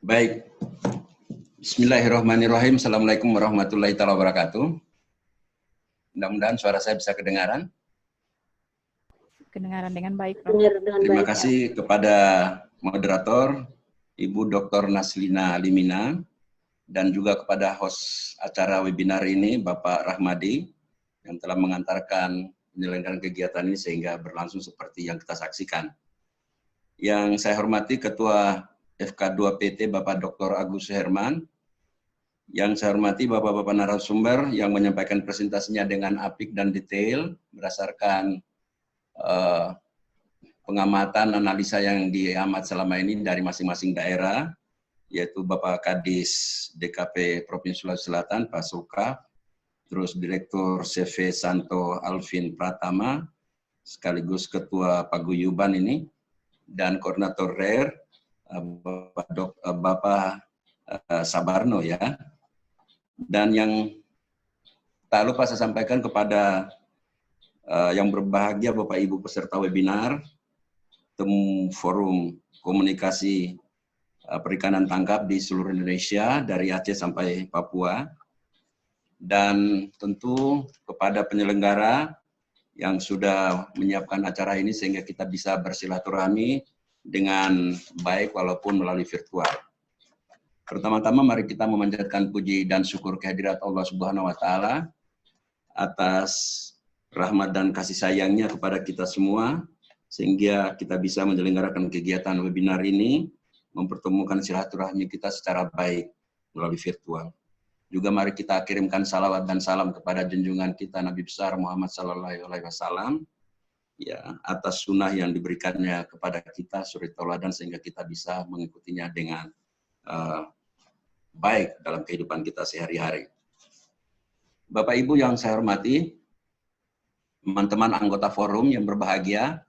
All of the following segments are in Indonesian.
Baik, Bismillahirrahmanirrahim. Assalamualaikum warahmatullahi wabarakatuh. Mudah-mudahan suara saya bisa kedengaran. Kedengaran dengan baik, Prof. Terima kasih kepada moderator, Ibu Dr. Naslina Limina, dan juga kepada host acara webinar ini, Bapak Rahmadi, yang telah mengantarkan penyelenggaraan kegiatan ini sehingga berlangsung seperti yang kita saksikan. Yang saya hormati Ketua FK2PT Bapak Dr. Agus Suherman, yang saya hormati Bapak-Bapak narasumber yang menyampaikan presentasinya dengan apik dan detail berdasarkan pengamatan analisa yang diamat selama ini dari masing-masing daerah, yaitu Bapak Kadis DKP Provinsi Sulawesi Selatan, Pak Sulkaf, terus Direktur CV Santo Alvin Pratama, sekaligus Ketua Paguyuban ini, dan Koordinator RER, Bapak Sabarno ya. Dan yang tak lupa saya sampaikan kepada yang berbahagia Bapak Ibu peserta webinar, Temu Forum Komunikasi Perikanan Tangkap di seluruh Indonesia, dari Aceh sampai Papua, dan tentu kepada penyelenggara yang sudah menyiapkan acara ini sehingga kita bisa bersilaturahmi dengan baik walaupun melalui virtual. Pertama-tama mari kita memanjatkan puji dan syukur kehadirat Allah Subhanahu wa taala atas rahmat dan kasih sayangnya kepada kita semua sehingga kita bisa menyelenggarakan kegiatan webinar ini, mempertemukan silaturahmi kita secara baik melalui virtual. Juga mari kita kirimkan salawat dan salam kepada junjungan kita Nabi besar Muhammad Sallallahu Alaihi Wasallam ya, atas sunnah yang diberikannya kepada kita suri tauladan sehingga kita bisa mengikutinya dengan baik dalam kehidupan kita sehari-hari. Bapak Ibu yang saya hormati, teman-teman anggota forum yang berbahagia,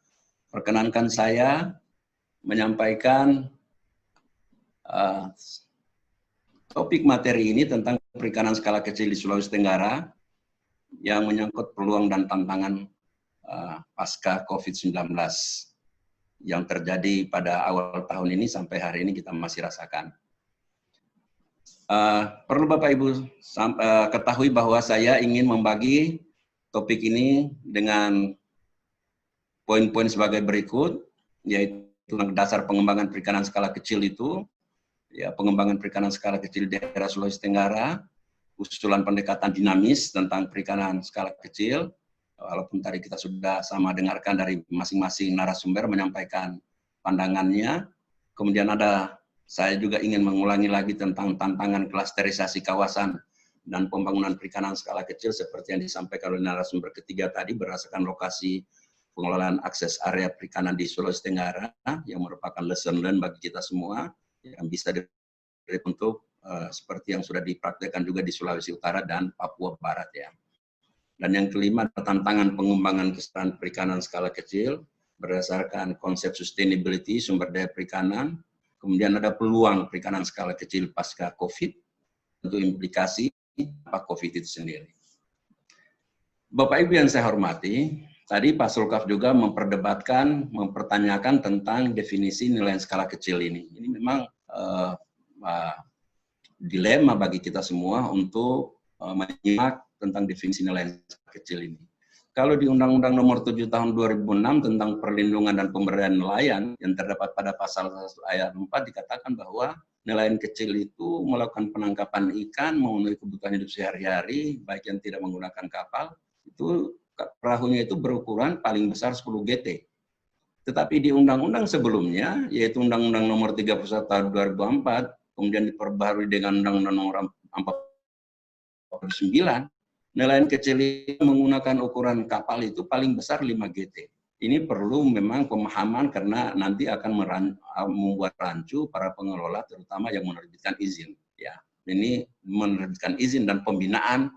perkenankan saya menyampaikan topik materi ini tentang perikanan skala kecil di Sulawesi Tenggara yang menyangkut peluang dan tantangan pasca COVID-19 yang terjadi pada awal tahun ini sampai hari ini kita masih rasakan. Perlu Bapak Ibu ketahui bahwa saya ingin membagi topik ini dengan poin-poin sebagai berikut, yaitu dasar pengembangan perikanan skala kecil itu, ya, pengembangan perikanan skala kecil di daerah Sulawesi Tenggara, usulan pendekatan dinamis tentang perikanan skala kecil, walaupun tadi kita sudah sama dengarkan dari masing-masing narasumber menyampaikan pandangannya. Kemudian saya juga ingin mengulangi lagi tentang tantangan klasterisasi kawasan dan pembangunan perikanan skala kecil seperti yang disampaikan oleh narasumber ketiga tadi berdasarkan lokasi pengelolaan akses area perikanan di Sulawesi Tenggara yang merupakan lesson learned bagi kita semua yang bisa dibentuk seperti yang sudah dipraktekkan juga di Sulawesi Utara dan Papua Barat ya. Dan yang kelima, tantangan pengembangan kesejahteraan perikanan skala kecil berdasarkan konsep sustainability sumber daya perikanan. Kemudian ada peluang perikanan skala kecil pasca COVID, tentu implikasi apa COVID itu sendiri. Bapak Ibu yang saya hormati, tadi Pak Sulkaf juga mempertanyakan tentang definisi nilai skala kecil ini. Ini memang dilema bagi kita semua untuk menyimak tentang definisi nilai skala kecil ini. Kalau di Undang-Undang Nomor 7 Tahun 2006 tentang perlindungan dan pemberdayaan nelayan yang terdapat pada pasal 1 ayat 4 dikatakan bahwa nelayan kecil itu melakukan penangkapan ikan memenuhi kebutuhan hidup sehari-hari, baik yang tidak menggunakan kapal, itu perahunya itu berukuran paling besar 10 GT. Tetapi di undang-undang sebelumnya, yaitu Undang-Undang Nomor 31 Tahun 2004, kemudian diperbarui dengan Undang-Undang Nomor 49, nelayan kecil itu menggunakan ukuran kapal itu paling besar 5 GT. Ini perlu memang pemahaman karena nanti akan membuat rancu para pengelola terutama yang menerbitkan izin. Ya, ini menerbitkan izin dan pembinaan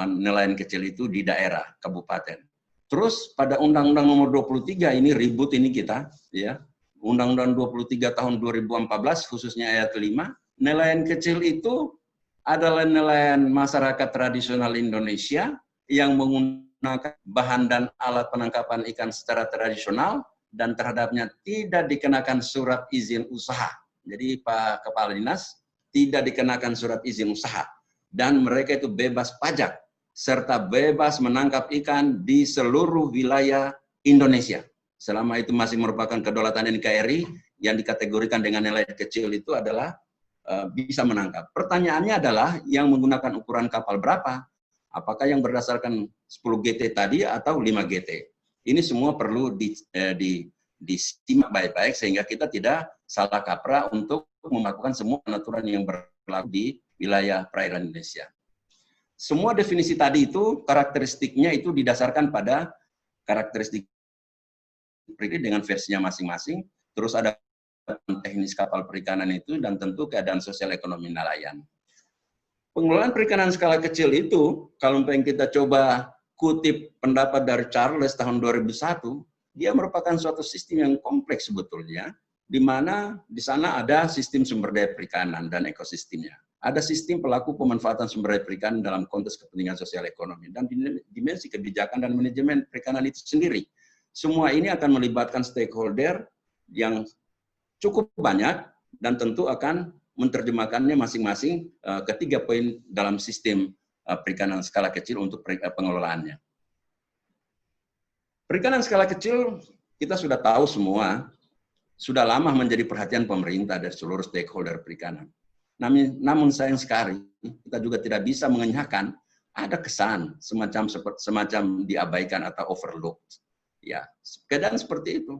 nelayan kecil itu di daerah kabupaten. Terus pada Undang-Undang Nomor 23 ini ribut ini kita, ya. Undang-Undang 23 tahun 2014 khususnya ayat 5, nelayan kecil itu adalah nelayan masyarakat tradisional Indonesia yang menggunakan bahan dan alat penangkapan ikan secara tradisional dan terhadapnya tidak dikenakan surat izin usaha. Jadi Pak Kepala Dinas tidak dikenakan surat izin usaha dan mereka itu bebas pajak serta bebas menangkap ikan di seluruh wilayah Indonesia. Selama itu masih merupakan kedaulatan NKRI, yang dikategorikan dengan nilai kecil itu adalah bisa menangkap. Pertanyaannya adalah yang menggunakan ukuran kapal berapa? Apakah yang berdasarkan 10 GT tadi atau 5 GT? Ini semua perlu disimak baik-baik sehingga kita tidak salah kaprah untuk melakukan semua aturan yang berlaku di wilayah perairan Indonesia. Semua definisi tadi itu karakteristiknya itu didasarkan pada karakteristik dengan versinya masing-masing, terus ada teknis kapal perikanan itu, dan tentu keadaan sosial ekonomi nelayan. Pengelolaan perikanan skala kecil itu, kalau pengen kita coba kutip pendapat dari Charles tahun 2001, dia merupakan suatu sistem yang kompleks sebetulnya, di mana di sana ada sistem sumber daya perikanan dan ekosistemnya. Ada sistem pelaku pemanfaatan sumber daya perikanan dalam konteks kepentingan sosial ekonomi, dan dimensi kebijakan dan manajemen perikanan itu sendiri. Semua ini akan melibatkan stakeholder yang cukup banyak dan tentu akan menerjemahkannya masing-masing ketiga poin dalam sistem perikanan skala kecil untuk pengelolaannya. Perikanan skala kecil kita sudah tahu semua, sudah lama menjadi perhatian pemerintah dan seluruh stakeholder perikanan. Namun sayang sekali kita juga tidak bisa mengenyahkan, ada kesan semacam diabaikan atau overlooked. Ya, keadaan seperti itu.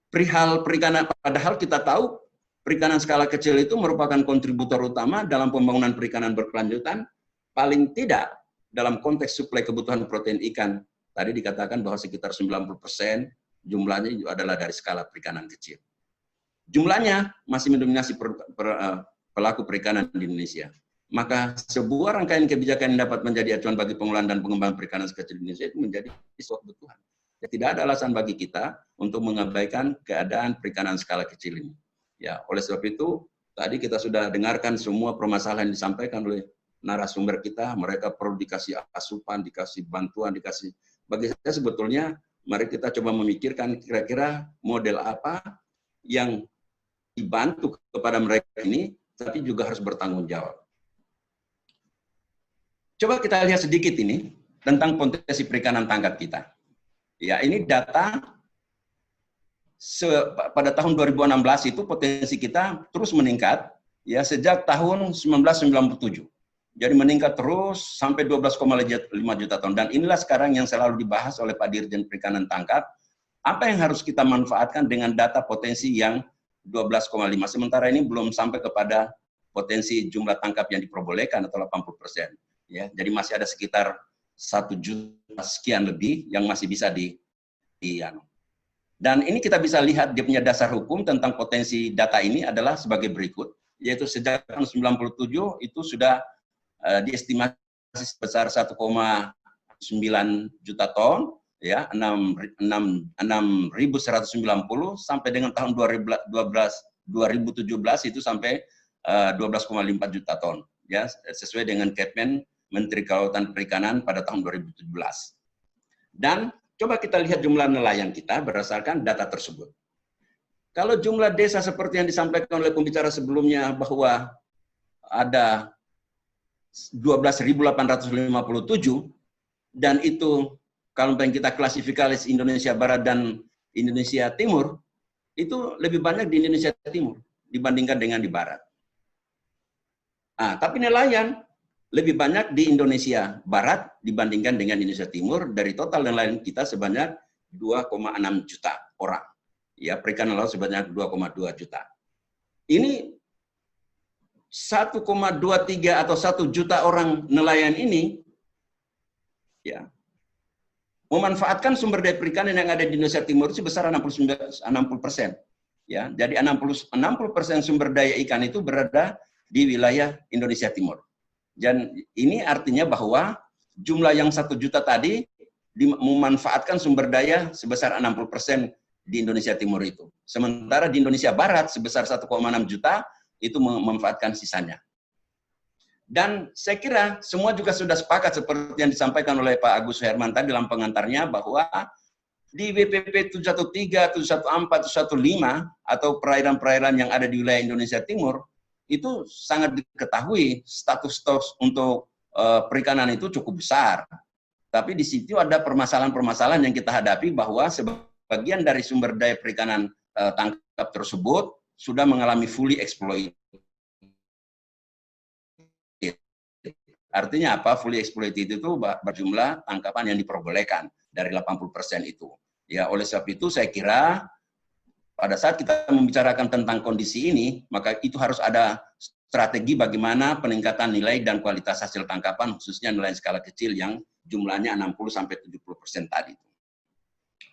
Perihal perikanan, padahal kita tahu perikanan skala kecil itu merupakan kontributor utama dalam pembangunan perikanan berkelanjutan, paling tidak dalam konteks suplai kebutuhan protein ikan. Tadi dikatakan bahwa sekitar 90% jumlahnya adalah dari skala perikanan kecil. Jumlahnya masih mendominasi pelaku perikanan di Indonesia. Maka sebuah rangkaian kebijakan yang dapat menjadi acuan bagi pengelolaan dan pengembangan perikanan skala kecil di Indonesia itu menjadi suatu kebutuhan. Tidak ada alasan bagi kita untuk mengabaikan keadaan perikanan skala kecil ini. Ya, oleh sebab itu, tadi kita sudah dengarkan semua permasalahan yang disampaikan oleh narasumber kita. Mereka perlu dikasih asupan, dikasih bantuan, dikasih. Bagi saya sebetulnya, mari kita coba memikirkan kira-kira model apa yang dibantu kepada mereka ini, tapi juga harus bertanggung jawab. Coba kita lihat sedikit ini tentang potensi perikanan tangkap kita. Ya, ini data pada tahun 2016 itu potensi kita terus meningkat ya sejak tahun 1997. Jadi meningkat terus sampai 12,5 juta ton, dan inilah sekarang yang selalu dibahas oleh Pak Dirjen Perikanan Tangkap. Apa yang harus kita manfaatkan dengan data potensi yang 12,5, sementara ini belum sampai kepada potensi jumlah tangkap yang diperbolehkan atau 80%. Ya, jadi masih ada sekitar 1 juta sekian lebih yang masih bisa dan ini kita bisa lihat dia punya dasar hukum tentang potensi data ini adalah sebagai berikut, yaitu sejak tahun 97 itu sudah diestimasi sebesar 1,9 juta ton, ya 6.190 sampai dengan tahun 2017 itu sampai 12,4 juta ton, ya sesuai dengan Kepmen Menteri Kelautan Perikanan pada tahun 2017. Dan coba kita lihat jumlah nelayan kita berdasarkan data tersebut. Kalau jumlah desa seperti yang disampaikan oleh pembicara sebelumnya bahwa ada 12.857 dan itu kalau kita klasifikasi Indonesia Barat dan Indonesia Timur, itu lebih banyak di Indonesia Timur dibandingkan dengan di Barat. Tapi nelayan lebih banyak di Indonesia Barat dibandingkan dengan Indonesia Timur. Dari total nelayan kita sebanyak 2,6 juta orang. Ya, perikanan laut sebanyak 2,2 juta. Ini 1,23 atau 1 juta orang nelayan ini ya memanfaatkan sumber daya perikanan yang ada di Indonesia Timur sebesar 60%. Ya, jadi 60% sumber daya ikan itu berada di wilayah Indonesia Timur. Dan ini artinya bahwa jumlah yang 1 juta tadi memanfaatkan sumber daya sebesar 60% di Indonesia Timur itu. Sementara di Indonesia Barat sebesar 1,6 juta itu memanfaatkan sisanya. Dan saya kira semua juga sudah sepakat seperti yang disampaikan oleh Pak Agus Herman tadi dalam pengantarnya bahwa di WPP 713, 714, 715 atau perairan-perairan yang ada di wilayah Indonesia Timur itu sangat diketahui status untuk perikanan itu cukup besar. Tapi di situ ada permasalahan-permasalahan yang kita hadapi bahwa sebagian dari sumber daya perikanan tangkap tersebut sudah mengalami fully exploited. Artinya apa? Fully exploited itu berjumlah tangkapan yang diperbolehkan dari 80% itu. Ya, oleh sebab itu saya kira pada saat kita membicarakan tentang kondisi ini, maka itu harus ada strategi bagaimana peningkatan nilai dan kualitas hasil tangkapan, khususnya nelayan skala kecil yang jumlahnya 60-70% tadi.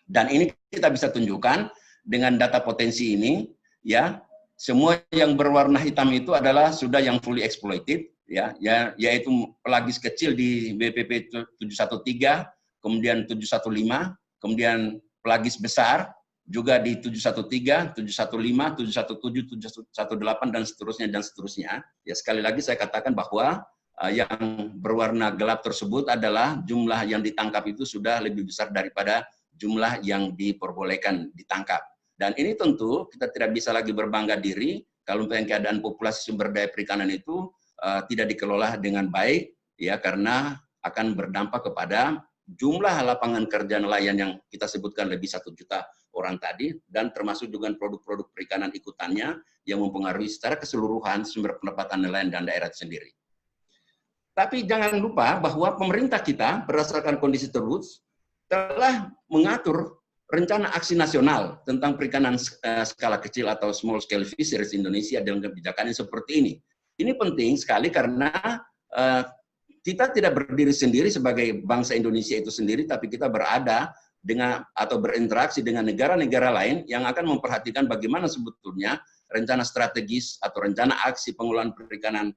Dan ini kita bisa tunjukkan dengan data potensi ini, ya, semua yang berwarna hitam itu adalah sudah yang fully exploited, ya, yaitu pelagis kecil di WPP 713, kemudian 715, kemudian pelagis besar juga di 713, 715, 717, 718 dan seterusnya. Ya, sekali lagi saya katakan bahwa yang berwarna gelap tersebut adalah jumlah yang ditangkap itu sudah lebih besar daripada jumlah yang diperbolehkan ditangkap. Dan ini tentu kita tidak bisa lagi berbangga diri kalau keadaan populasi sumber daya perikanan itu tidak dikelola dengan baik, ya, karena akan berdampak kepada jumlah lapangan kerja nelayan yang kita sebutkan lebih 1 juta orang tadi, dan termasuk juga produk-produk perikanan ikutannya yang mempengaruhi secara keseluruhan sumber pendapatan nelayan dan daerah sendiri. Tapi jangan lupa bahwa pemerintah kita berdasarkan kondisi tersebut telah mengatur rencana aksi nasional tentang perikanan skala kecil atau small scale fisheries Indonesia dengan kebijakan yang seperti ini. Ini penting sekali karena kita tidak berdiri sendiri sebagai bangsa Indonesia itu sendiri, tapi kita berada dengan atau berinteraksi dengan negara-negara lain yang akan memperhatikan bagaimana sebetulnya rencana strategis atau rencana aksi pengelolaan perikanan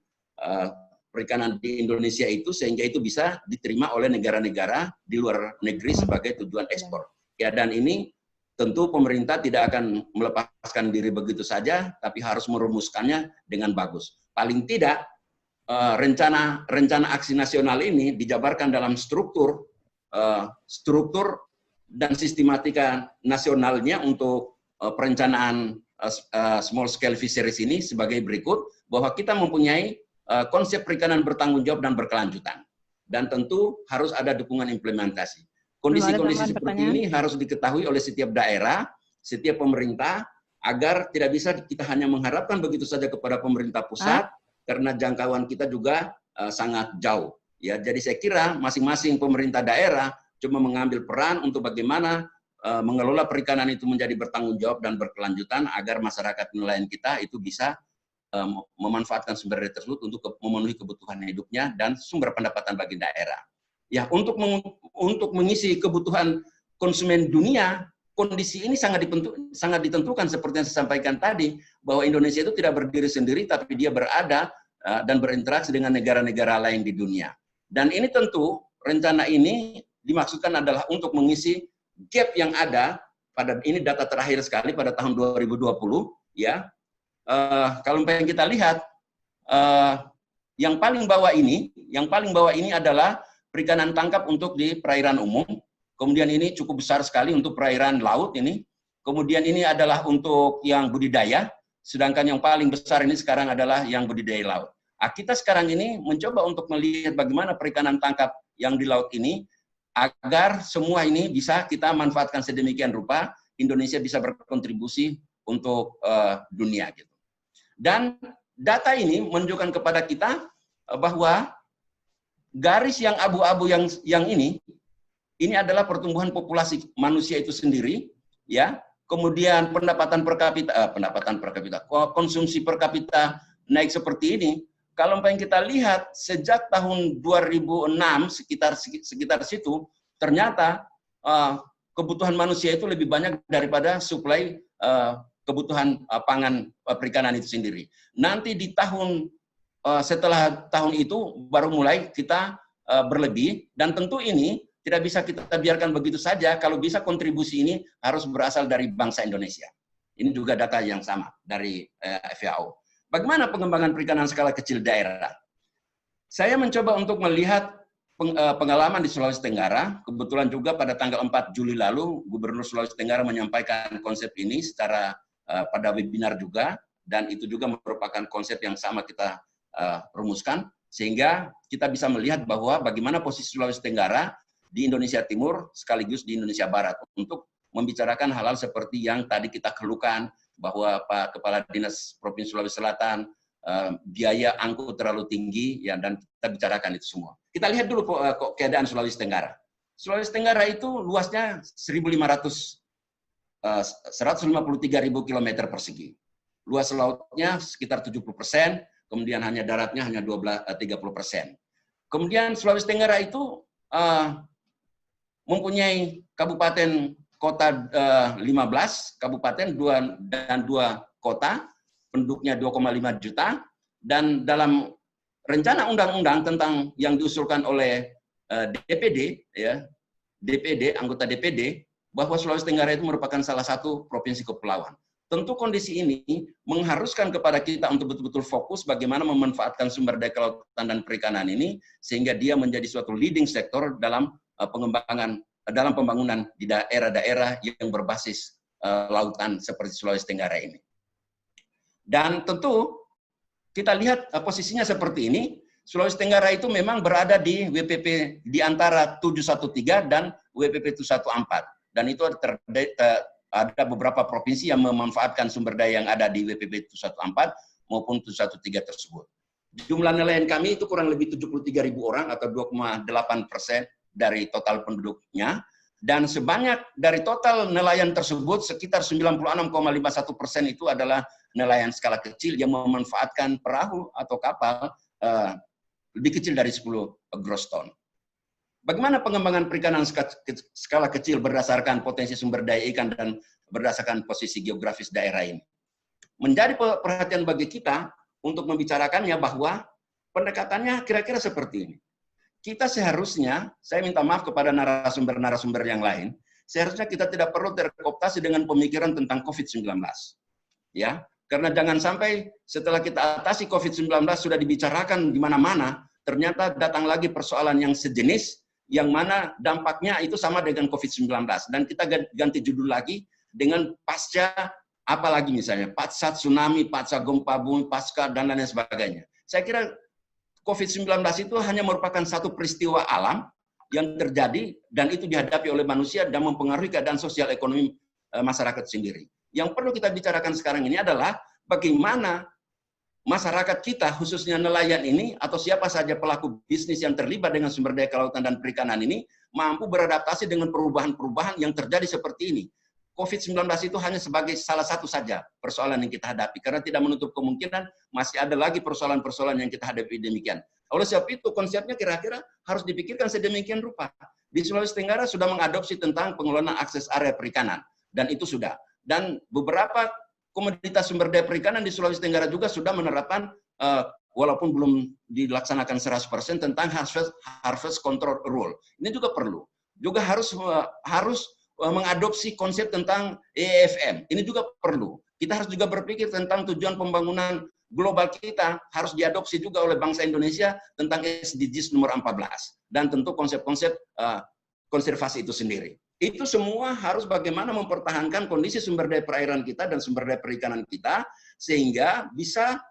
di Indonesia itu sehingga itu bisa diterima oleh negara-negara di luar negeri sebagai tujuan ekspor. Ya, dan ini tentu pemerintah tidak akan melepaskan diri begitu saja, tapi harus merumuskannya dengan bagus. Paling tidak rencana aksi nasional ini dijabarkan dalam struktur dan sistematika nasionalnya untuk perencanaan small scale fisheries ini sebagai berikut, bahwa kita mempunyai konsep perikanan bertanggung jawab dan berkelanjutan, dan tentu harus ada dukungan implementasi. Kondisi-kondisi seperti ini harus diketahui oleh setiap daerah, setiap pemerintah, agar tidak bisa kita hanya mengharapkan begitu saja kepada pemerintah pusat, karena jangkauan kita juga sangat jauh. Ya, jadi saya kira masing-masing pemerintah daerah cuma mengambil peran untuk bagaimana mengelola perikanan itu menjadi bertanggung jawab dan berkelanjutan agar masyarakat nelayan kita itu bisa memanfaatkan sumber daya tersebut untuk memenuhi kebutuhan hidupnya dan sumber pendapatan bagi daerah. Ya, untuk mengisi kebutuhan konsumen dunia, kondisi ini sangat ditentukan seperti yang saya sampaikan tadi, bahwa Indonesia itu tidak berdiri sendiri, tapi dia berada dan berinteraksi dengan negara-negara lain di dunia. Dan ini tentu rencana ini dimaksudkan adalah untuk mengisi gap yang ada pada ini data terakhir sekali pada tahun 2020, ya. Kalau yang kita lihat yang paling bawah ini adalah perikanan tangkap untuk di perairan umum. Kemudian ini cukup besar sekali untuk perairan laut ini. Kemudian ini adalah untuk yang budidaya, sedangkan yang paling besar ini sekarang adalah yang budidaya laut. Kita sekarang ini mencoba untuk melihat bagaimana perikanan tangkap yang di laut ini agar semua ini bisa kita manfaatkan sedemikian rupa Indonesia bisa berkontribusi untuk dunia gitu. Dan data ini menunjukkan kepada kita bahwa garis yang abu-abu yang ini adalah pertumbuhan populasi manusia itu sendiri, ya. Kemudian pendapatan per kapita, konsumsi per kapita naik seperti ini. Kalau yang kita lihat sejak tahun 2006 sekitar situ, ternyata kebutuhan manusia itu lebih banyak daripada suplai kebutuhan pangan perikanan itu sendiri. Nanti di setelah tahun itu baru mulai kita berlebih, dan tentu ini tidak bisa kita biarkan begitu saja. Kalau bisa kontribusi ini harus berasal dari bangsa Indonesia. Ini juga data yang sama dari FAO. Bagaimana pengembangan perikanan skala kecil daerah? Saya mencoba untuk melihat pengalaman di Sulawesi Tenggara, kebetulan juga pada tanggal 4 Juli lalu, Gubernur Sulawesi Tenggara menyampaikan konsep ini secara pada webinar juga, dan itu juga merupakan konsep yang sama kita rumuskan, sehingga kita bisa melihat bahwa bagaimana posisi Sulawesi Tenggara di Indonesia Timur sekaligus di Indonesia Barat untuk membicarakan hal-hal seperti yang tadi kita keluhkan, bahwa Pak Kepala Dinas Provinsi Sulawesi Selatan biaya angkut terlalu tinggi, ya, dan kita bicarakan itu semua. Kita lihat dulu keadaan Sulawesi Tenggara. Sulawesi Tenggara itu luasnya 153.000 km persegi. Luas lautnya sekitar 70%, kemudian hanya daratnya hanya 30%. Kemudian Sulawesi Tenggara itu mempunyai kabupaten kota 15 kabupaten dan 2 kota, penduduknya 2,5 juta, dan dalam rencana undang-undang tentang yang diusulkan oleh DPD, ya, anggota DPD, bahwa Sulawesi Tenggara itu merupakan salah satu provinsi kepulauan. Tentu kondisi ini mengharuskan kepada kita untuk betul-betul fokus bagaimana memanfaatkan sumber daya kelautan dan perikanan ini, sehingga dia menjadi suatu leading sektor dalam pembangunan di daerah-daerah yang berbasis lautan seperti Sulawesi Tenggara ini. Dan tentu kita lihat posisinya seperti ini. Sulawesi Tenggara itu memang berada di WPP di antara 713 dan WPP 714. Dan itu ada beberapa provinsi yang memanfaatkan sumber daya yang ada di WPP 714 maupun 713 tersebut. Jumlah nelayan kami itu kurang lebih 73.000 orang atau 2,8% dari total penduduknya. Dan sebanyak dari total nelayan tersebut, sekitar 96,51% itu adalah nelayan skala kecil yang memanfaatkan perahu atau kapal lebih kecil dari 10 gross ton. Bagaimana pengembangan perikanan skala kecil berdasarkan potensi sumber daya ikan dan berdasarkan posisi geografis daerah ini? Menjadi perhatian bagi kita untuk membicarakannya bahwa pendekatannya kira-kira seperti ini. Kita seharusnya, saya minta maaf kepada narasumber-narasumber yang lain, seharusnya kita tidak perlu terkooptasi dengan pemikiran tentang COVID-19. Ya, karena jangan sampai setelah kita atasi COVID-19 sudah dibicarakan di mana-mana, ternyata datang lagi persoalan yang sejenis, yang mana dampaknya itu sama dengan COVID-19. Dan kita ganti judul lagi dengan pasca, apalagi misalnya, pasca tsunami, pasca gempa bumi, pasca, dan lain sebagainya. Saya kira COVID-19 itu hanya merupakan satu peristiwa alam yang terjadi dan itu dihadapi oleh manusia dan mempengaruhi keadaan sosial ekonomi masyarakat sendiri. Yang perlu kita bicarakan sekarang ini adalah bagaimana masyarakat kita, khususnya nelayan ini, atau siapa saja pelaku bisnis yang terlibat dengan sumber daya kelautan dan perikanan ini, mampu beradaptasi dengan perubahan-perubahan yang terjadi seperti ini. COVID-19 itu hanya sebagai salah satu saja persoalan yang kita hadapi, karena tidak menutup kemungkinan masih ada lagi persoalan-persoalan yang kita hadapi demikian. Oleh sebab itu, konsepnya kira-kira harus dipikirkan sedemikian rupa. Di Sulawesi Tenggara sudah mengadopsi tentang pengelolaan akses area perikanan, dan itu sudah. Dan beberapa komoditas sumber daya perikanan di Sulawesi Tenggara juga sudah menerapkan, walaupun belum dilaksanakan 100% tentang harvest control rule. Ini juga perlu. Juga harus mengadopsi konsep tentang EFM. Ini juga perlu. Kita harus juga berpikir tentang tujuan pembangunan global kita harus diadopsi juga oleh bangsa Indonesia tentang SDGs nomor 14. Dan tentu konsep-konsep konservasi itu sendiri. Itu semua harus bagaimana mempertahankan kondisi sumber daya perairan kita dan sumber daya perikanan kita sehingga bisa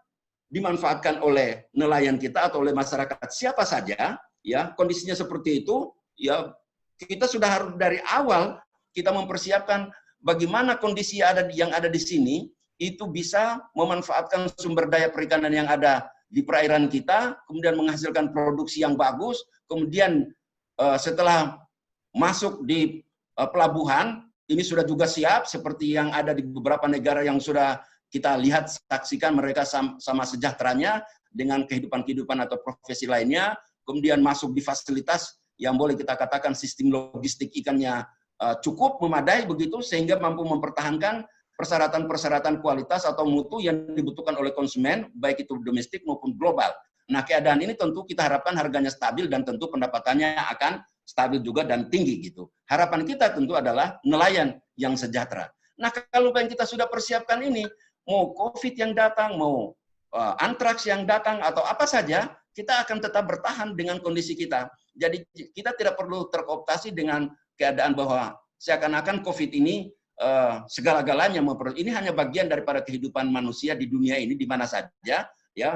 dimanfaatkan oleh nelayan kita atau oleh masyarakat siapa saja, ya. Kondisinya seperti itu, ya, kita sudah harus dari awal kita mempersiapkan bagaimana kondisi yang ada di sini itu bisa memanfaatkan sumber daya perikanan yang ada di perairan kita, kemudian menghasilkan produksi yang bagus, kemudian setelah masuk di pelabuhan, ini sudah juga siap seperti yang ada di beberapa negara yang sudah kita lihat, saksikan mereka sama sejahteranya dengan kehidupan-kehidupan atau profesi lainnya, kemudian masuk di fasilitas yang boleh kita katakan sistem logistik ikannya cukup memadai begitu sehingga mampu mempertahankan persyaratan-persyaratan kualitas atau mutu yang dibutuhkan oleh konsumen baik itu domestik maupun global. Nah, keadaan ini tentu kita harapkan harganya stabil dan tentu pendapatannya akan stabil juga dan tinggi gitu. Harapan kita tentu adalah nelayan yang sejahtera. Nah, kalau yang kita sudah persiapkan ini, mau COVID yang datang, mau antraks yang datang atau apa saja, kita akan tetap bertahan dengan kondisi kita. Jadi kita tidak perlu terkooptasi dengan keadaan bahwa seakan-akan COVID ini segala-galanya. Ini hanya bagian daripada kehidupan manusia di dunia ini, di mana saja, ya.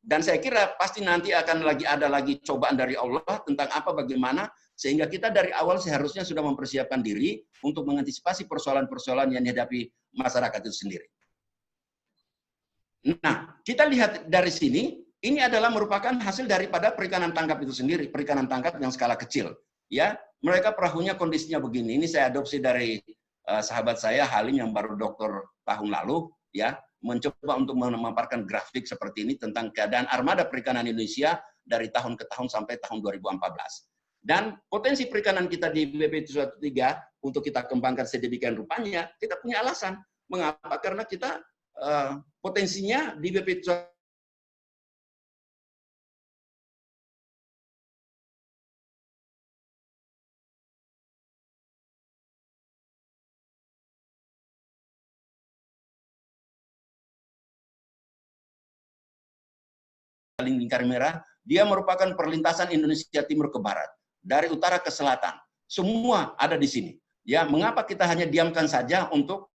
Dan saya kira pasti nanti akan ada lagi cobaan dari Allah tentang apa, bagaimana, sehingga kita dari awal seharusnya sudah mempersiapkan diri untuk mengantisipasi persoalan-persoalan yang dihadapi masyarakat itu sendiri. Nah, kita lihat dari sini, ini adalah merupakan hasil daripada perikanan tangkap itu sendiri, perikanan tangkap yang skala kecil. Ya, mereka perahunya kondisinya begini. Ini saya adopsi dari sahabat saya Halim yang baru doktor tahun lalu, ya, mencoba untuk memaparkan grafik seperti ini tentang keadaan armada perikanan Indonesia dari tahun ke tahun sampai tahun 2014. Dan potensi perikanan kita di BP 13 untuk kita kembangkan sedemikian rupanya, kita punya alasan. Mengapa? Karena kita potensinya di BP lingkar merah, dia merupakan perlintasan Indonesia timur ke barat, dari utara ke selatan. Semua ada di sini. Ya, mengapa kita hanya diamkan saja untuk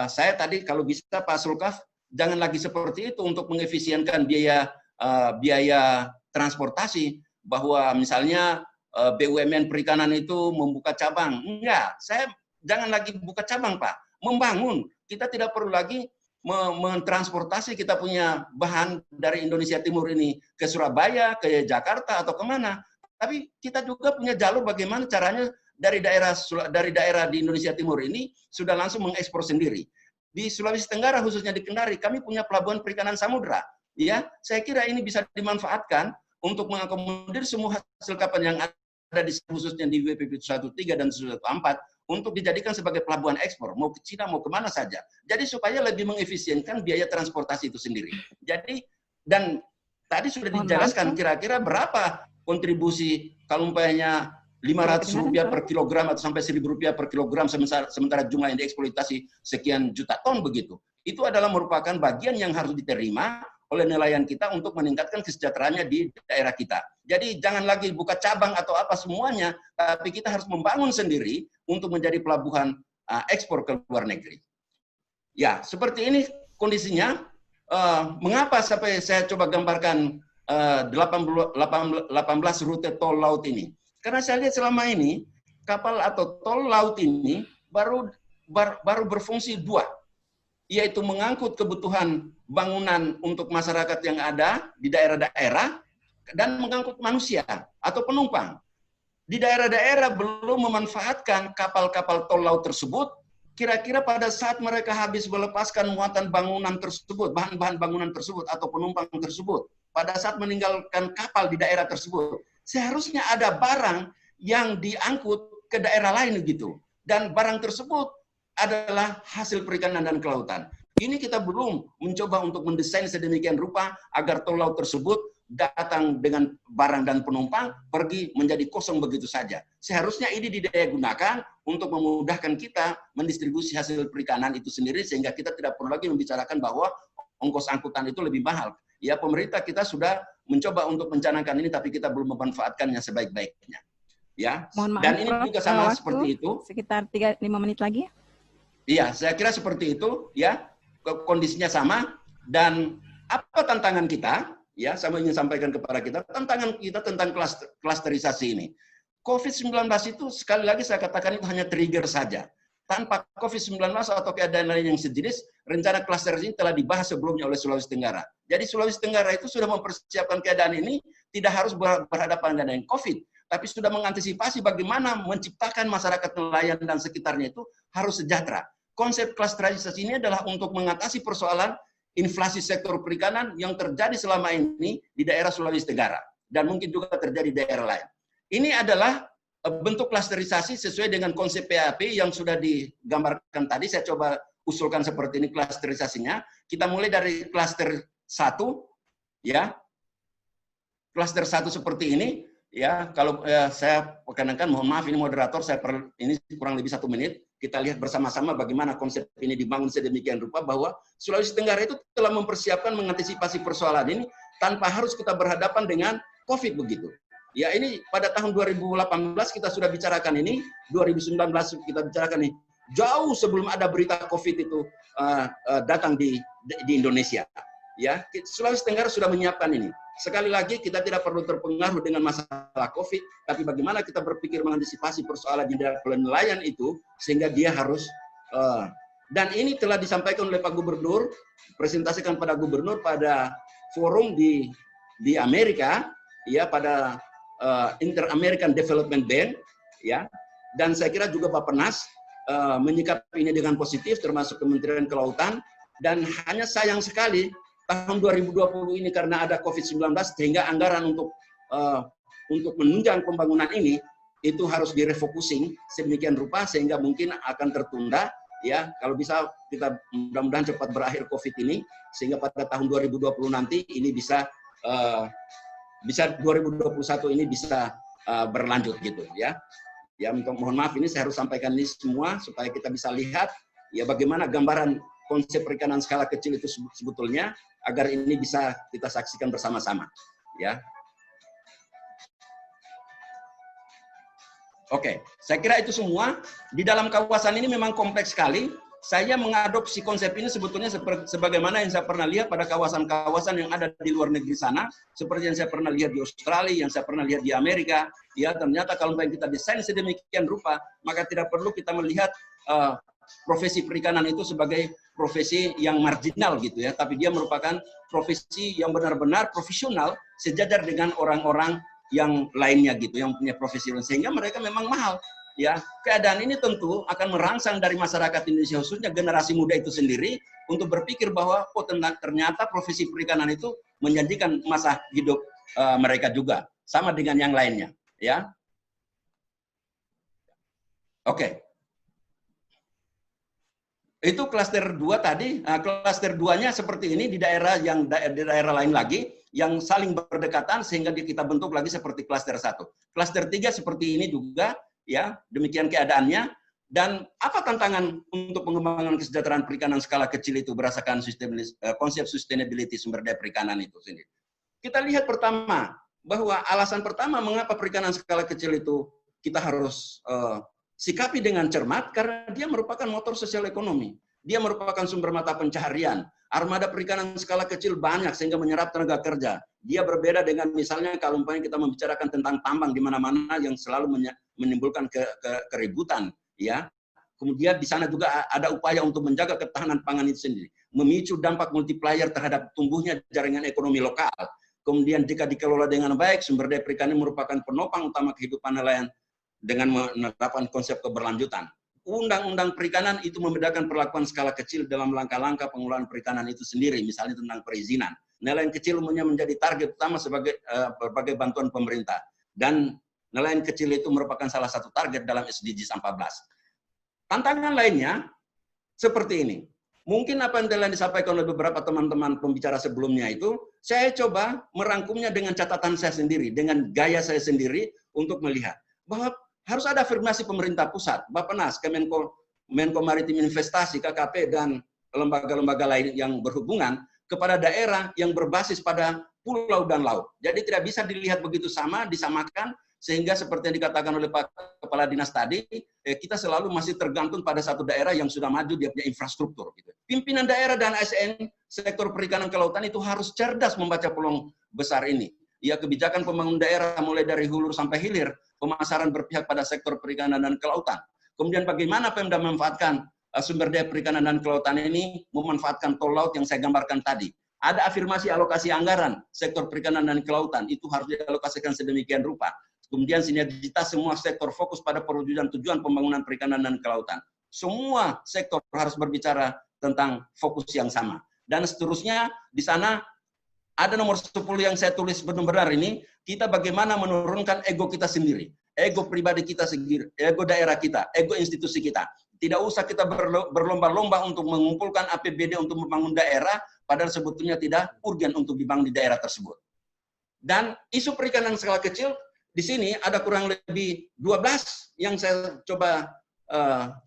saya tadi kalau bisa Pak Sulkaf jangan lagi seperti itu untuk mengefisienkan biaya transportasi, bahwa misalnya BUMN perikanan itu membuka cabang. Enggak, saya jangan lagi buka cabang, Pak. Membangun. Kita tidak perlu lagi mentransportasi kita punya bahan dari Indonesia Timur ini ke Surabaya, ke Jakarta, atau kemana. Tapi kita juga punya jalur bagaimana caranya dari daerah di Indonesia Timur ini sudah langsung mengekspor sendiri. Di Sulawesi Tenggara, khususnya di Kendari, kami punya pelabuhan perikanan samudra. Ya, saya kira ini bisa dimanfaatkan untuk mengakomodir semua hasil kapal yang ada di khususnya di WPP 13 dan 14 untuk dijadikan sebagai pelabuhan ekspor, mau ke Cina, mau kemana saja. Jadi supaya lebih mengefisienkan biaya transportasi itu sendiri. Jadi, dan tadi sudah dijelaskan kira-kira berapa kontribusi kalau umpamanya Rp500 per kilogram atau sampai Rp1.000 per kilogram sementara jumlah yang dieksploitasi sekian juta ton begitu. Itu adalah merupakan bagian yang harus diterima oleh nelayan kita untuk meningkatkan kesejahteraannya di daerah kita. Jadi jangan lagi buka cabang atau apa semuanya, tapi kita harus membangun sendiri untuk menjadi pelabuhan ekspor ke luar negeri. Ya, seperti ini kondisinya. Mengapa sampai saya coba gambarkan 18 rute tol laut ini? Karena saya lihat selama ini kapal atau tol laut ini baru berfungsi dua, yaitu mengangkut kebutuhan bangunan untuk masyarakat yang ada di daerah-daerah dan mengangkut manusia atau penumpang. Di daerah-daerah belum memanfaatkan kapal-kapal tol laut tersebut, kira-kira pada saat mereka habis melepaskan muatan bangunan tersebut, bahan-bahan bangunan tersebut atau penumpang tersebut, pada saat meninggalkan kapal di daerah tersebut, seharusnya ada barang yang diangkut ke daerah lain gitu. Dan barang tersebut adalah hasil perikanan dan kelautan. Ini kita belum mencoba untuk mendesain sedemikian rupa agar tol laut tersebut datang dengan barang dan penumpang pergi menjadi kosong begitu saja. Seharusnya ini didaya gunakan untuk memudahkan kita mendistribusi hasil perikanan itu sendiri sehingga kita tidak perlu lagi membicarakan bahwa ongkos angkutan itu lebih mahal. Ya, pemerintah kita sudah mencoba untuk mencanangkan ini tapi kita belum memanfaatkannya sebaik-baiknya. Ya. Mohon maaf, dan ini juga sama seperti itu. Sekitar 3-5 menit lagi. Iya, saya kira seperti itu ya. Kondisinya sama. Dan apa tantangan kita? Ya, saya ingin sampaikan kepada kita, tantangan kita tentang klasterisasi ini. COVID-19 itu sekali lagi saya katakan itu hanya trigger saja. Tanpa COVID-19 atau keadaan lain yang sejenis, rencana klaster ini telah dibahas sebelumnya oleh Sulawesi Tenggara. Jadi Sulawesi Tenggara itu sudah mempersiapkan keadaan ini, tidak harus berhadapan dengan COVID, tapi sudah mengantisipasi bagaimana menciptakan masyarakat nelayan dan sekitarnya itu harus sejahtera. Konsep klasterisasi ini adalah untuk mengatasi persoalan inflasi sektor perikanan yang terjadi selama ini di daerah Sulawesi Tenggara dan mungkin juga terjadi di daerah lain. Ini adalah bentuk klasterisasi sesuai dengan konsep PAP yang sudah digambarkan tadi. Saya coba usulkan seperti ini klasterisasinya. Kita mulai dari klaster 1, ya. Klaster 1 seperti ini, ya. Kalau saya perkenankan, mohon maaf ini moderator, ini kurang lebih 1 menit. Kita lihat bersama-sama bagaimana konsep ini dibangun sedemikian rupa bahwa Sulawesi Tenggara itu telah mempersiapkan mengantisipasi persoalan ini tanpa harus kita berhadapan dengan COVID begitu. Ya ini pada tahun 2018 kita sudah bicarakan ini, 2019 kita bicarakan ini, jauh sebelum ada berita COVID itu datang di Indonesia. Ya, Sulawesi Tenggara sudah menyiapkan ini. Sekali lagi kita tidak perlu terpengaruh dengan masalah COVID, tapi bagaimana kita berpikir mengantisipasi persoalan di daerah penilaian itu sehingga dia harus dan ini telah disampaikan oleh Pak Gubernur, presentasikan pada Gubernur pada forum di Amerika, ya pada Inter-American Development Bank, ya, dan saya kira juga Bappenas menyikapi ini dengan positif, termasuk Kementerian Kelautan, dan hanya sayang sekali tahun 2020 ini karena ada COVID-19 sehingga anggaran untuk menunjang pembangunan ini itu harus direfocusing sedemikian rupa sehingga mungkin akan tertunda, ya, kalau bisa kita mudah-mudahan cepat berakhir COVID ini sehingga pada tahun 2020 nanti ini bisa 2021 ini bisa berlanjut gitu, ya. Ya, mohon maaf ini saya harus sampaikan ini semua supaya kita bisa lihat ya bagaimana gambaran konsep perikanan skala kecil itu sebetulnya agar ini bisa kita saksikan bersama-sama, ya. Oke, saya kira itu semua. Di dalam kawasan ini memang kompleks sekali. Saya mengadopsi konsep ini sebetulnya sebagaimana yang saya pernah lihat pada kawasan-kawasan yang ada di luar negeri sana, seperti yang saya pernah lihat di Australia, yang saya pernah lihat di Amerika. Ya, ternyata kalau kita desain sedemikian rupa, maka tidak perlu kita melihat profesi perikanan itu sebagai profesi yang marginal gitu ya, tapi dia merupakan profesi yang benar-benar profesional sejajar dengan orang-orang yang lainnya gitu, yang punya profesi sehingga mereka memang mahal. Ya, keadaan ini tentu akan merangsang dari masyarakat Indonesia khususnya generasi muda itu sendiri untuk berpikir bahwa oh ternyata profesi perikanan itu menjanjikan masa hidup mereka juga sama dengan yang lainnya, ya. Oke. Itu klaster 2 tadi. Klaster 2-nya seperti ini di daerah yang di daerah lain lagi yang saling berdekatan sehingga kita bentuk lagi seperti klaster 1. Klaster 3 seperti ini juga. Ya, demikian keadaannya. Dan apa tantangan untuk pengembangan kesejahteraan perikanan skala kecil itu berdasarkan konsep sustainability sumber daya perikanan itu sendiri. Kita lihat pertama bahwa alasan pertama mengapa perikanan skala kecil itu kita harus sikapi dengan cermat karena dia merupakan motor sosial ekonomi. Dia merupakan sumber mata pencaharian. Armada perikanan skala kecil banyak sehingga menyerap tenaga kerja. Dia berbeda dengan misalnya kalau kita membicarakan tentang tambang di mana-mana yang selalu menimbulkan keributan, ya. Kemudian di sana juga ada upaya untuk menjaga ketahanan pangan itu sendiri, memicu dampak multiplier terhadap tumbuhnya jaringan ekonomi lokal. Kemudian jika dikelola dengan baik, sumber daya perikanan merupakan penopang utama kehidupan nelayan dengan menerapkan konsep keberlanjutan. Undang-undang perikanan itu membedakan perlakuan skala kecil dalam langkah-langkah pengelolaan perikanan itu sendiri, misalnya tentang perizinan. Nelayan kecil umumnya menjadi target utama sebagai berbagai bantuan pemerintah. Dan nelayan kecil itu merupakan salah satu target dalam SDGs 14. Tantangan lainnya seperti ini. Mungkin apa yang telah disampaikan oleh beberapa teman-teman pembicara sebelumnya itu, saya coba merangkumnya dengan catatan saya sendiri, dengan gaya saya sendiri untuk melihat bahwa harus ada afirmasi pemerintah pusat, Bappenas, Menko Maritim Investasi, KKP, dan lembaga-lembaga lain yang berhubungan kepada daerah yang berbasis pada pulau dan laut. Jadi tidak bisa dilihat begitu disamakan, sehingga seperti yang dikatakan oleh Pak Kepala Dinas tadi, kita selalu masih tergantung pada satu daerah yang sudah maju, dia punya infrastruktur. Gitu. Pimpinan daerah dan ASN, sektor perikanan kelautan itu harus cerdas membaca peluang besar ini. Ya, kebijakan pembangunan daerah mulai dari hulu sampai hilir, pemasaran berpihak pada sektor perikanan dan kelautan. Kemudian bagaimana Pemda memanfaatkan sumber daya perikanan dan kelautan ini, memanfaatkan tol laut yang saya gambarkan tadi. Ada afirmasi alokasi anggaran sektor perikanan dan kelautan, itu harus dialokasikan sedemikian rupa. Kemudian sinergitas semua sektor fokus pada perwujudan tujuan pembangunan perikanan dan kelautan. Semua sektor harus berbicara tentang fokus yang sama. Dan seterusnya di sana ada nomor 10 yang saya tulis benar-benar ini, kita bagaimana menurunkan ego kita sendiri. Ego pribadi kita sendiri, ego daerah kita, ego institusi kita. Tidak usah kita berlomba-lomba untuk mengumpulkan APBD untuk membangun daerah, padahal sebetulnya tidak urgen untuk dibangun di daerah tersebut. Dan isu perikanan skala kecil, di sini ada kurang lebih 12 yang saya coba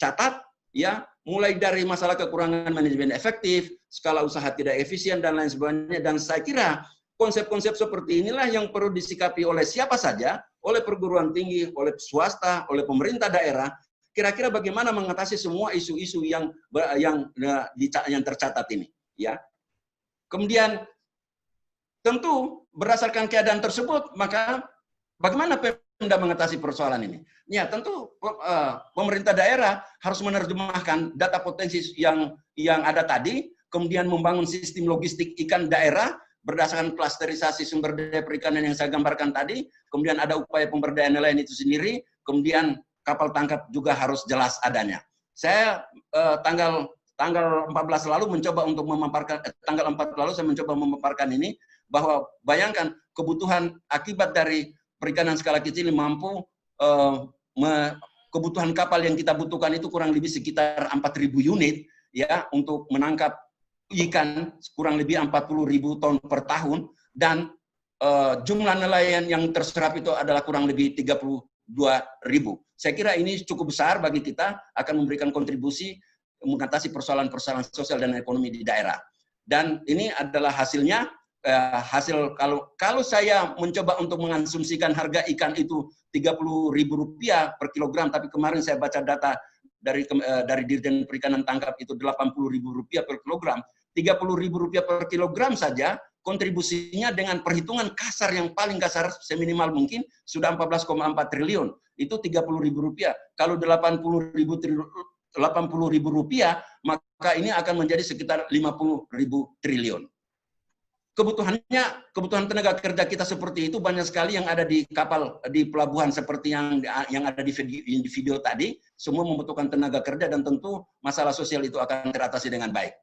catat, ya, mulai dari masalah kekurangan manajemen efektif, skala usaha tidak efisien, dan lain sebagainya. Dan saya kira konsep-konsep seperti inilah yang perlu disikapi oleh siapa saja, oleh perguruan tinggi, oleh swasta, oleh pemerintah daerah. Kira-kira bagaimana mengatasi semua isu-isu yang tercatat ini, ya. Kemudian tentu berdasarkan keadaan tersebut, maka bagaimana Pemda mengatasi persoalan ini? Ya, tentu pemerintah daerah harus menerjemahkan data potensi yang ada tadi, kemudian membangun sistem logistik ikan daerah berdasarkan klasterisasi sumber daya perikanan yang saya gambarkan tadi, kemudian ada upaya pemberdayaan nelayan itu sendiri, kemudian kapal tangkap juga harus jelas adanya. Saya tanggal 14 lalu mencoba untuk memaparkan, tanggal 4 lalu saya mencoba memaparkan ini, bahwa bayangkan kebutuhan akibat dari perikanan skala kecil mampu kebutuhan kapal yang kita butuhkan itu kurang lebih sekitar 4.000 unit ya untuk menangkap ikan kurang lebih 40.000 ton per tahun, dan jumlah nelayan yang terserap itu adalah kurang lebih 32.000. Saya kira ini cukup besar bagi kita, akan memberikan kontribusi mengatasi persoalan-persoalan sosial dan ekonomi di daerah. Dan ini adalah hasilnya. Hasil kalau saya mencoba untuk mengasumsikan harga ikan itu Rp30.000 per kilogram, tapi kemarin saya baca data dari Dirjen Perikanan Tangkap itu Rp80.000 per kilogram, Rp30.000 per kilogram saja kontribusinya dengan perhitungan kasar yang paling kasar seminimal mungkin sudah 14,4 triliun. Itu Rp30.000. Kalau Rp80.000 maka ini akan menjadi sekitar 50.000 triliun. Kebutuhan tenaga kerja kita seperti itu banyak sekali yang ada di kapal, di pelabuhan seperti yang ada di video tadi, semua membutuhkan tenaga kerja dan tentu masalah sosial itu akan teratasi dengan baik.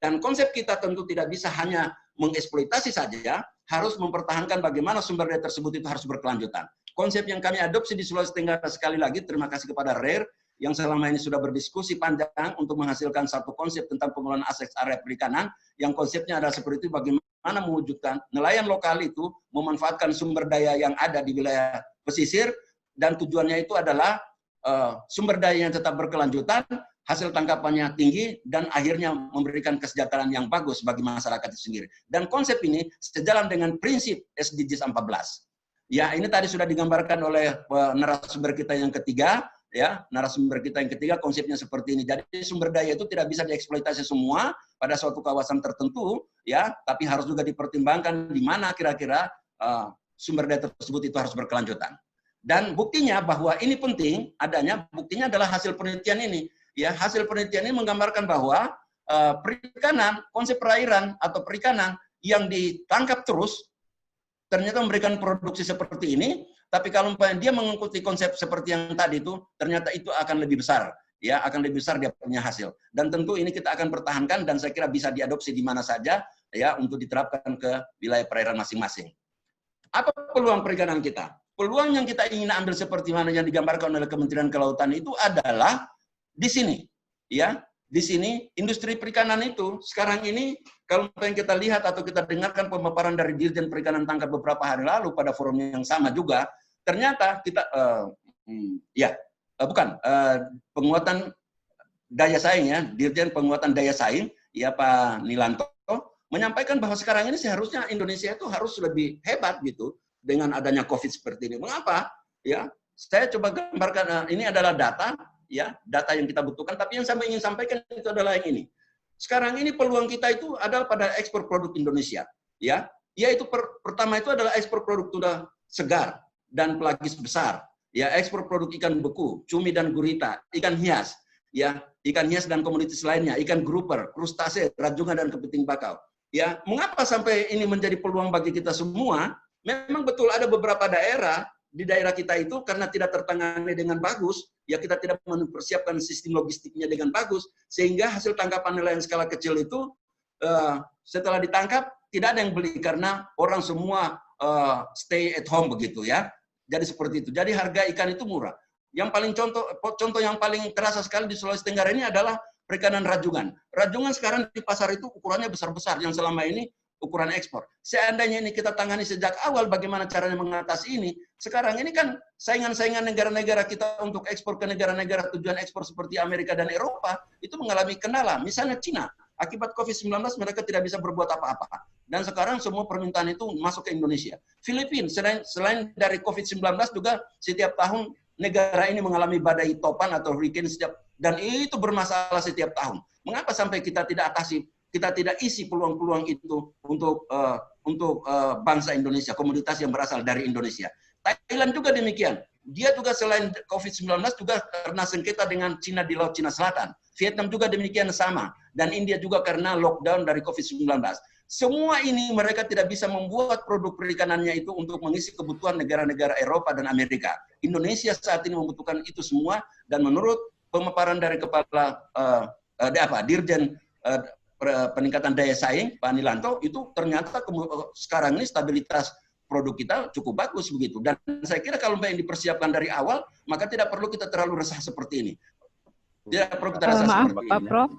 Dan konsep kita tentu tidak bisa hanya mengeksploitasi saja, harus mempertahankan bagaimana sumber daya tersebut itu harus berkelanjutan. Konsep yang kami adopsi di Sulawesi Tenggara, sekali lagi terima kasih kepada RARE yang selama ini sudah berdiskusi panjang untuk menghasilkan satu konsep tentang pengelolaan aset area perikanan, yang konsepnya adalah seperti itu, bagaimana mewujudkan nelayan lokal itu memanfaatkan sumber daya yang ada di wilayah pesisir, dan tujuannya itu adalah sumber daya yang tetap berkelanjutan, hasil tangkapannya tinggi, dan akhirnya memberikan kesejahteraan yang bagus bagi masyarakat itu sendiri. Dan konsep ini sejalan dengan prinsip SDGs 14. Ya, ini tadi sudah digambarkan oleh narasumber kita yang ketiga, ya, konsepnya seperti ini. Jadi sumber daya itu tidak bisa dieksploitasi semua pada suatu kawasan tertentu, ya, tapi harus juga dipertimbangkan di mana kira-kira sumber daya tersebut itu harus berkelanjutan. Dan buktinya bahwa ini penting adanya, buktinya adalah hasil penelitian ini. Ya, hasil penelitian ini menggambarkan bahwa perikanan, konsep perairan atau perikanan yang ditangkap terus ternyata memberikan produksi seperti ini, tapi kalau dia mengikuti konsep seperti yang tadi itu, ternyata itu akan lebih besar, ya, akan lebih besar dia punya hasil. Dan tentu ini kita akan pertahankan dan saya kira bisa diadopsi di mana saja, ya, untuk diterapkan ke wilayah perairan masing-masing. Apa peluang perikanan kita? Peluang yang kita ingin ambil seperti mana yang digambarkan oleh Kementerian Kelautan itu adalah di sini, ya. Di sini industri perikanan itu sekarang ini kalau yang kita lihat atau kita dengarkan pemaparan dari Dirjen Perikanan Tangkap beberapa hari lalu pada forum yang sama juga, ternyata kita penguatan daya saing, ya, Dirjen Penguatan Daya Saing, ya, Pak Nilanto menyampaikan bahwa sekarang ini seharusnya Indonesia itu harus lebih hebat gitu dengan adanya COVID seperti ini. Mengapa? Ya, saya coba gambarkan, ini adalah data, ya, data yang kita butuhkan, tapi yang saya ingin sampaikan itu adalah yang ini. Sekarang ini peluang kita itu adalah pada ekspor produk Indonesia, ya. Yaitu pertama itu adalah ekspor produk tuna segar dan pelagis besar, ya, ekspor produk ikan beku, cumi dan gurita, ikan hias, ya, ikan hias dan komoditas lainnya, ikan grouper, krustase, rajungan dan kepiting bakau. Ya, mengapa sampai ini menjadi peluang bagi kita semua? Memang betul ada beberapa daerah di daerah kita itu karena tidak tertangani dengan bagus, ya, kita tidak mempersiapkan sistem logistiknya dengan bagus, sehingga hasil tangkapan nelayan skala kecil itu setelah ditangkap tidak ada yang beli karena orang semua stay at home begitu, ya. Jadi seperti itu. Jadi harga ikan itu murah. Yang paling contoh yang paling terasa sekali di Sulawesi Tenggara ini adalah perikanan rajungan. Rajungan sekarang di pasar itu ukurannya besar-besar yang selama ini ukuran ekspor. Seandainya ini kita tangani sejak awal bagaimana caranya mengatasi ini, sekarang ini kan saingan-saingan negara-negara kita untuk ekspor ke negara-negara tujuan ekspor seperti Amerika dan Eropa itu mengalami kendala. Misalnya Cina. Akibat COVID-19 mereka tidak bisa berbuat apa-apa. Dan sekarang semua permintaan itu masuk ke Indonesia. Filipina, selain dari COVID-19 juga setiap tahun negara ini mengalami badai topan atau hurricane dan itu bermasalah setiap tahun. Mengapa sampai kita tidak isi peluang-peluang itu untuk bangsa Indonesia, komoditas yang berasal dari Indonesia. Thailand juga demikian. Dia juga selain COVID-19 juga karena sengketa dengan Cina di Laut Cina Selatan. Vietnam juga demikian sama. Dan India juga karena lockdown dari COVID-19. Semua ini mereka tidak bisa membuat produk perikanannya itu untuk mengisi kebutuhan negara-negara Eropa dan Amerika. Indonesia saat ini membutuhkan itu semua, dan menurut pemaparan dari Kepala Dirjen Peningkatan Daya Saing, Pak Nilanto, itu ternyata sekarang ini stabilitas produk kita cukup bagus begitu. Dan saya kira kalau yang dipersiapkan dari awal, maka tidak perlu kita terlalu resah seperti ini. Tidak perlu kita resah seperti ini. Pak Prof.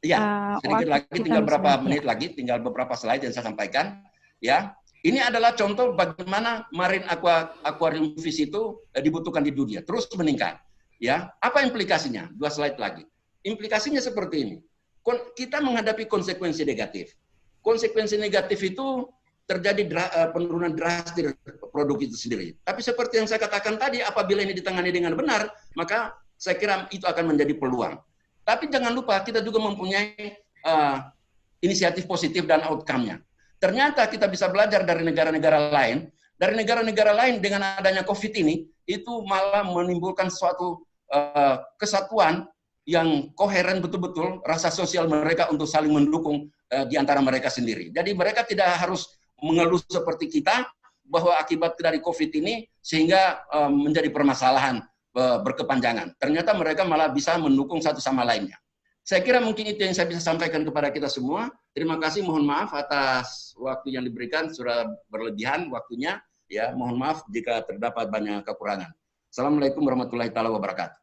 Ya, sedikit lagi, tinggal beberapa menit lagi, tinggal beberapa slide yang saya sampaikan. Ya, ini adalah contoh bagaimana Marine Aquarium Fish itu dibutuhkan di dunia, terus meningkat. Ya, apa implikasinya? 2 slide lagi. Implikasinya seperti ini. Kita menghadapi konsekuensi negatif. Konsekuensi negatif itu terjadi penurunan drastis produk itu sendiri. Tapi seperti yang saya katakan tadi, apabila ini ditangani dengan benar, maka saya kira itu akan menjadi peluang. Tapi jangan lupa kita juga mempunyai inisiatif positif dan outcome-nya. Ternyata kita bisa belajar dari negara-negara lain. Dari negara-negara lain dengan adanya COVID ini, itu malah menimbulkan suatu kesatuan yang koheren betul-betul, rasa sosial mereka untuk saling mendukung di antara mereka sendiri. Jadi mereka tidak harus mengeluh seperti kita, bahwa akibat dari COVID ini sehingga menjadi permasalahan berkepanjangan. Ternyata mereka malah bisa mendukung satu sama lainnya. Saya kira mungkin itu yang saya bisa sampaikan kepada kita semua. Terima kasih, mohon maaf atas waktu yang diberikan, sudah berlebihan waktunya. Ya, mohon maaf jika terdapat banyak kekurangan. Assalamualaikum warahmatullahi wabarakatuh.